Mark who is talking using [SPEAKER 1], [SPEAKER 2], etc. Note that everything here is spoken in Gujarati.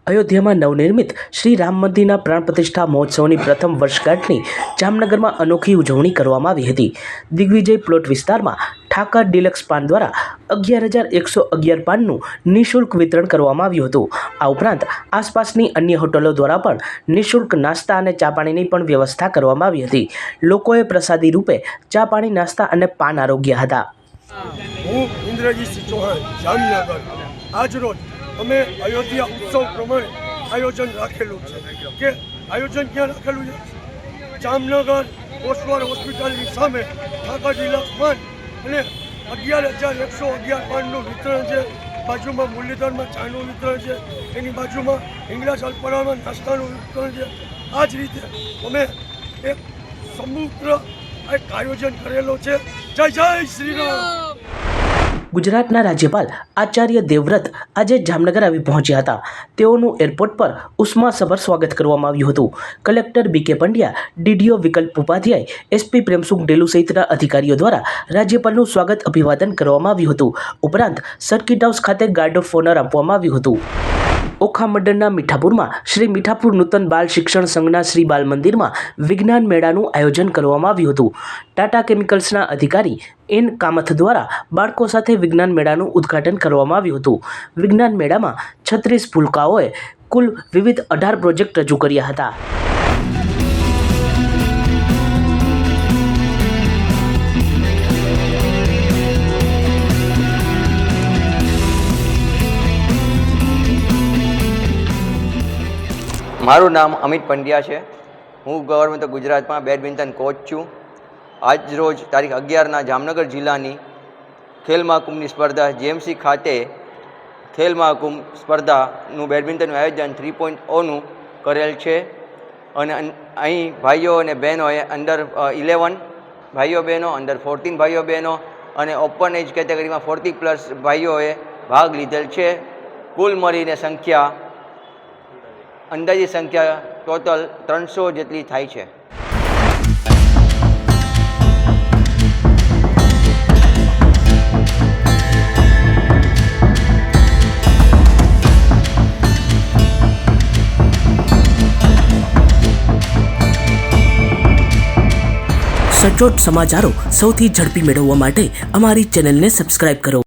[SPEAKER 1] અયોધ્યામાં નવનિર્મિત શ્રી રામ મંદિરના પ્રાણ પ્રતિષ્ઠા મહોત્સવની પ્રથમ વર્ષગાંઠની જામનગરમાં અનોખી ઉજવણી કરવામાં આવી હતી. દિગ્વિજય પ્લોટ વિસ્તારમાં ઠાકર ડિલક્સ પાન દ્વારા 11,111 પાનનું નિઃશુલ્ક વિતરણ કરવામાં આવ્યું હતું. આ ઉપરાંત આસપાસની અન્ય હોટલો દ્વારા પણ નિઃશુલ્ક નાસ્તા અને ચા પાણીની પણ વ્યવસ્થા કરવામાં આવી હતી. લોકોએ પ્રસાદી રૂપે ચા પાણી, નાસ્તા અને પાન આરોગ્ય હતા.
[SPEAKER 2] હું ઇન્દ્રજીતસિંહ ચૌહાણ, જામનગર. આજરોજ અમે અયોધ્યા ઉત્સવ પ્રમાણે આયોજન રાખેલું છે. કે આયોજન ક્યાં રાખેલું છે? જામનગર કોસવાર હોસ્પિટલની સામે ઠાકર ડિલક્સ પાન અને 11,111 પાનનું વિતરણ છે. બાજુમાં મુરલીધરમાં ચાનું વિતરણ છે. એની બાજુમાં હિંગળાજ અલ્પરામાં નાસ્તાનું વિતરણ છે. આ જ રીતે અમે એક સમગ્ર એક આયોજન કરેલો છે. જય જય શ્રી રામ.
[SPEAKER 1] ગુજરાતના રાજ્યપાલ આચાર્ય દેવવ્રત આજે જામનગર આવી પહોંચ્યા હતા. તેઓનું એરપોર્ટ પર ઉષ્માસભર સ્વાગત કરવામાં આવ્યું હતું. કલેક્ટર બી.કે. પંડ્યા, ડીડીઓ વિકલ્પ ઉપાધ્યાય, એસપી પ્રેમસુખ ડેલુ સહિતના અધિકારીઓ દ્વારા રાજ્યપાલનું સ્વાગત અભિવાદન કરવામાં આવ્યું હતું. ઉપરાંત સર્કિટ હાઉસ ખાતે ગાર્ડ ઓફ ઓનર આપવામાં આવ્યું હતું. ઓખા મંડળના મીઠાપુરમાં શ્રી મીઠાપુર નૂતન બાલ શિક્ષણ સંઘના શ્રી બાલ મંદિરમાં વિજ્ઞાન મેળાનું આયોજન કરવામાં આવ્યું હતું. ટાટા કેમિકલ્સના અધિકારી એન કામથ દ્વારા બાળકો સાથે વિજ્ઞાન મેળાનું ઉદ્ઘાટન કરવામાં આવ્યું હતું. વિજ્ઞાન મેળામાં 36 ભૂલકાઓએ કુલ વિવિધ 18 પ્રોજેક્ટ રજૂ કર્યા હતા.
[SPEAKER 3] મારું નામ અમિત પંડ્યા છે. હું ગવર્મેન્ટ ઓફ ગુજરાતમાં બેડમિન્ટન કોચ છું. આજ રોજ તારીખ 11ના જામનગર જિલ્લાની ખેલ મહાકુંભની સ્પર્ધા જેએમસી ખાતે ખેલ મહાકુંભ સ્પર્ધાનું બેડમિન્ટનનું આયોજન 3.0નું કરેલ છે. અને અહીં ભાઈઓ અને બહેનોએ અંડર 11 ભાઈઓ બહેનો, અંડર 14 ભાઈઓ બહેનો અને ઓપન એજ કેટેગરીમાં 40+ ભાઈઓએ ભાગ લીધેલ છે. કુલ મળીને અંદાજિત સંખ્યા ટોટલ 300 જેટલી થાય છે.
[SPEAKER 1] સચોટ સમાચારો સૌથી ઝડપી મેળવવા માટે અમારી ચેનલને સબસ્ક્રાઇબ કરો.